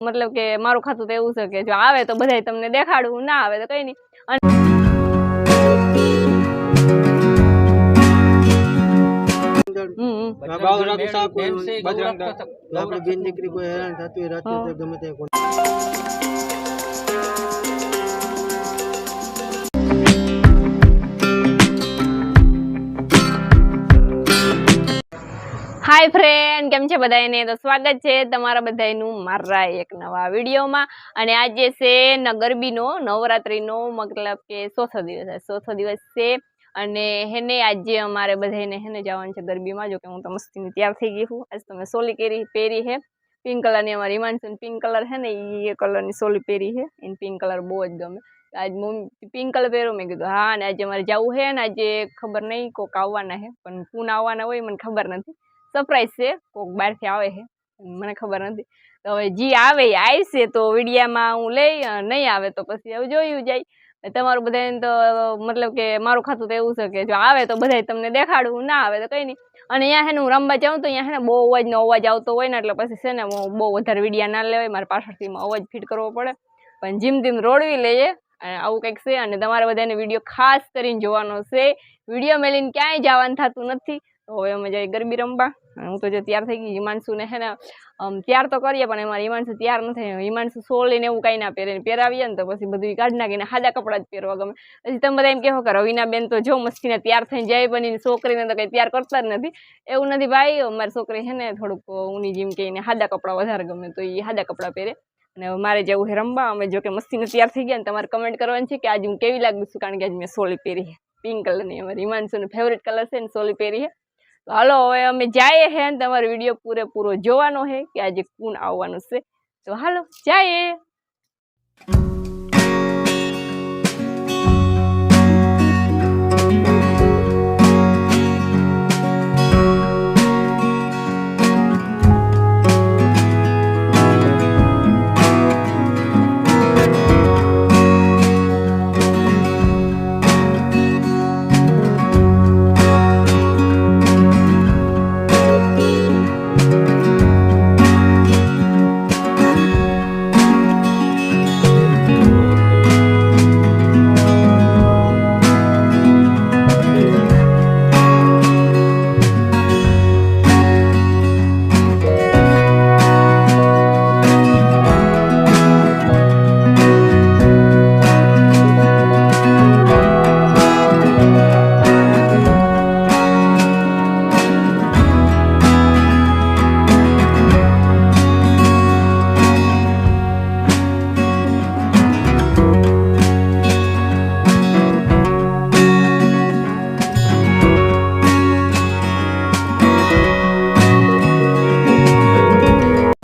मतलब के मारू खातुं तो एवुं छे के जो आवे तो बधाय तमने देखाडुं, ना आवे तो कई नहीं। हाय फ्रेंड, केम छे बधाईने? तो स्वागत है तमारा बधाईनुं मारा एक नवा विडियो में। अने आज छे गरबीनो नवरात्रीनो मतलब के चौथो दिवस है, चौथो दिवस छे। अने हेने आज अमारे बधाईने हेने जवानुं छे गरबी में। जो कि हूँ तो मस्तीनी तैयार थई गई हूँ। आज तो मैं सोली पेरी है पिंक कलर नी। अमारी हिमांशु पिंक कलर है ने ये कलर नी सोली पेरी है। इन पिंक कलर बहुत गमे। आज मम्मी पिंक कलर पहरो, मैं कीधुं हाँ। ने आज अमारे जावुं है ने आज खबर नहीं कोक आववाना है, पण कोण आववाना होय मने खबर नथी। सरप्राइज से कोक बार थी आवे है, मने खबर नहीं। तो हवे जी आवे आवशे तो विडिया में हूँ लई, नहीं आवे तो पछी हवे जोयुं जाय। तमारुं बधाने तो मतलब के मारुं खातुं तो एवुं छे के जो आवे तो बधाय तमने देखाडुं, ना आवे तो कई नहीं। अने अहींया हेने हूँ रमवा जाऊं तो अहींया हेने बहू अवाजनो अवाज आवतो होय ने એટલે પછી છે ને હું બહુ વધારે વિડિયા ના લેવાય, મારે પાછળથી અવાજ ફિટ કરવો પડે, પણ જીમ જીમ રોડવી લઈએ આવું કંઈક છે। અને તમારે બધાને વિડિયો ખાસ કરીને જોવાનો છે। વિડિયો મેલીને ક્યાંય જવાનું થતું નથી। तो हवे अमे जाए गरबी रमवा। हूँ तो जो तैयार थई गई। हिमांशु ने है ने तैयार तो करीए पण अमारे हिमांशु तैयार न थाय। हिमांशु सोली ने एवुं काई ना पहेरे, पहेरावीए ने तो पछी बधुं काढी नाखीने सादा कपड़ा ज पहेरवा गमे। पछी तमे बधा एम कहो के रवीना बेन तो जो मस्तीने तैयार थईने जाय, बनीने छोकरीने तो काई तैयार करता ज नथी। एवुं नथी भाई, अमारी छोकरी है ने थोड़ुंक ऊनी जीम के एने सादा कपड़ा वधारे गमे, तो ई सादा कपड़ा पहेरे। અને મારે જવું છે રમવા। અમે જો કે મસ્તીને તૈયાર થઈ ગયા ને તમારે કમેન્ટ કરવાની છે કે આજે હું કેવી લાગુ છું, કારણ કે આજે મેં સોલી પહેરી છે પિંક કલરની। અમારી હિમાંશુનો ફેવરેટ કલર છે ને સોલી પહેરી છે। तो हालो हवे अमे जाए है, तमारो विडियो पूरेपूरो जोवानो है कि आज कोण आववानुं छे। तो हालो जाए।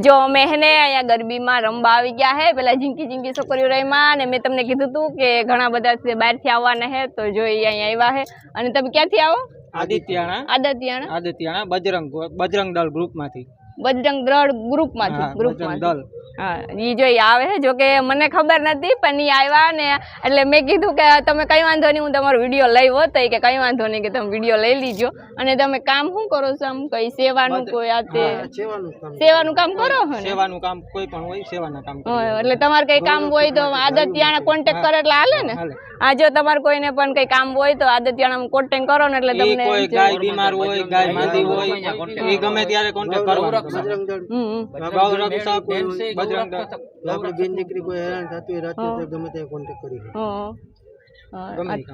जो अमे हेने अहींया गरबी में रमवा आवी गया है। पेला झींकी झींकी छोकरीओ रम्या ने मैं तमने कीधुं हतुं के घणा बधा बहारथी आववाना है, तो जो ई अहींया आव्या है। अने તમે ક્યાંથી આવો? આદિત્યાણા બજરંગ દળ ગ્રુપમાંથી। बजरंग दल ग्रुप में हाँ ई जो आवे है। जो के मने खबर नथी पण ई आव्या ने એટલે મેં કીધું કે તમે કઈ વાંધો નહીં, હું તમારો વિડિયો લઈ હો। તો કે કઈ વાંધો નહીં કે તમે વિડિયો લઈ લીજો। અને તમે કામ શું કરો છો? આમ કઈ સેવાનું કોઈ આતે સેવાનું કામ કરો છો? સેવાનું કામ કોઈ પણ હોય, સેવાના કામ કરો। એટલે તમારે કઈ કામ હોય તો આદિત્યાણા કોન્ટેક્ટ કરે એટલે હાલે ને। આ જો તમારે કોઈને પણ કઈ કામ હોય તો આદિત્યાણામાં કોન્ટેક્ટ કરો ને એટલે તમને કોઈ ગાય બીમાર હોય, ગાય માંદી હોય, એ ગમે ત્યારે કોન્ટેક્ટ કરો। बजरंग दल आपणे बेन दीकरी कोई हैरान थती होय राते तो गमे ते कॉन्टेक्ट करी।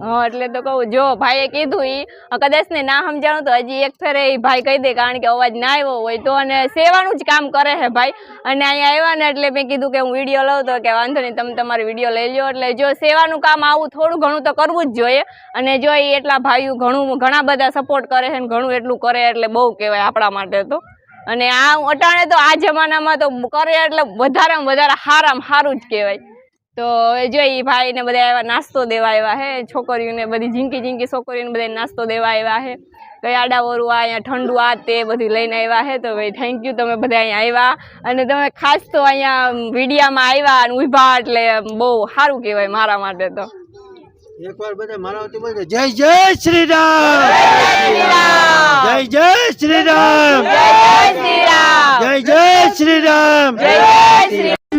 हाँ એટલે તો કહું જો ભાઈએ કીધું ઈ કદાચ ને ના સમજાણું તો હજી એક ફેરે ઈ ભાઈ કહી દે, કારણ કે અવાજ ના આવ્યો હોય તો। અને સેવાનું જ કામ કરે છે ભાઈ। અને અહીંયા આવ્યા ને એટલે મેં કીધું કે હું વિડીયો લઉં તો કે વાંધો નહીં, તમે તમારો વિડીયો લઈ લ્યો। એટલે જો સેવાનું કામ આવું થોડું ઘણું તો કરવું જ જોઈએ। અને જો ઈ એટલા ભાઈઓ ઘણા બધા સપોર્ટ કરે છે ને ઘણું એટલું કરે એટલે બહુ કહેવાય આપણા માટે તો। અને આ અટાણે તો આ જમાનામાં તો કરે એટલે વધારેમાં વધારે હારામાં હારું જ કહેવાય। તો જો ઈ ભાઈ ને બધા આવ્યા, નાસ્તો દેવા આવ્યા હે છોકરીઓને, બધી ઝીંકી ઝીંકી છોકરીઓને બધા નાસ્તો દેવા આવ્યા હે। કઈ આડાવરું આ અહીંયા ઠંડુ આ તે બધું લઈને આવ્યા હે। તો ભાઈ થેન્ક યુ, તમે બધા અહીંયા આવ્યા અને તમે ખાસ તો અહીંયા વિડીયામાં આવ્યા અને ઊભા એટલે બહુ સારું કહેવાય મારા માટે તો। एक बार बता मारा होती बोल जय जय श्री राम, जय जय श्री राम, जय जय श्री राम, जय जय श्री राम, जय जय श्री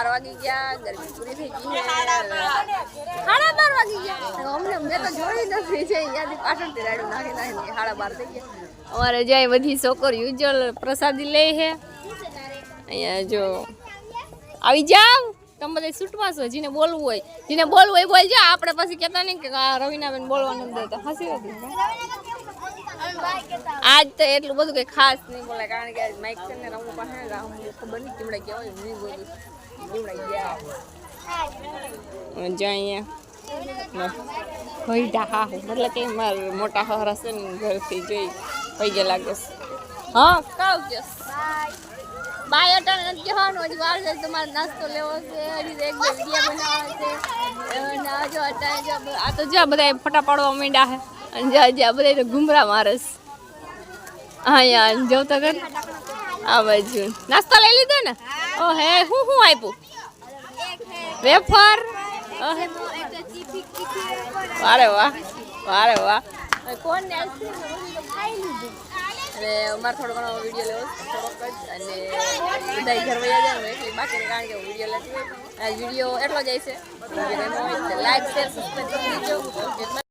12 વાગી ગયા, ગરમી પૂરી થઈ ગઈ છે. 12:30 વાગી ગયા. અમને મેં તો જોઈ નથી છે અહીંયાથી પાછળથી રાડું નાખી 12:30 થઈ ગયા. અમારે જાય બધી છોકરીઓ ઉજ્જવલ પ્રસાદી લે છે. અહીંયા જો આવી જાવ તમે બધા છૂટમાં છો. જેને બોલવું હોય બોલજો. આપણે પછી કહેતા નહીં કે રવિનાબેન બોલવાનું નથી દેતા. હસી હતી આજ તો એટલું બધું કઈ ખાસ નહીં બોલે કારણ કે માઇક છે ને રમવું પાસે ખબર નહીં કેવડા કહેવાય નહીં બોલું કેવડા ગયા જો અહીંયા ભાઈડા હા મતલબ કે મારા મોટા હરા છે ને ઘરથી જોઈ પૈગે લાગે છે. હા કાવ કે બાય અટન નથી કહેવાનું. હજી વાર છે તમારે નાસ્તો લેવો છે. હજી એક બે વિડીયો બનાવવા છે. ના જો અત્યારે આ તો જ્યાં બધા ફટા પાડવા માંડ્યા છે અને જ્યાં બધા તો ઘૂમરા મારે છે. અહીંયા જવતા કર આ બાજુ નાસ્તો લઈ લીધો ને. ઓ હે હું આપ્યું વેફર. વારે વાહ વારે વાહ. કોણ અને અમારે થોડો ઘણો વિડીયો લેવો થોડોક જ અને બધા ઘર વયા જાય એટલે બાકી કારણ કે વિડીયો લેતી હોય. આ વિડીયો એટલો જ છે. લાઈક શેર સબસ્ક્રાઈબ કરી દેજો.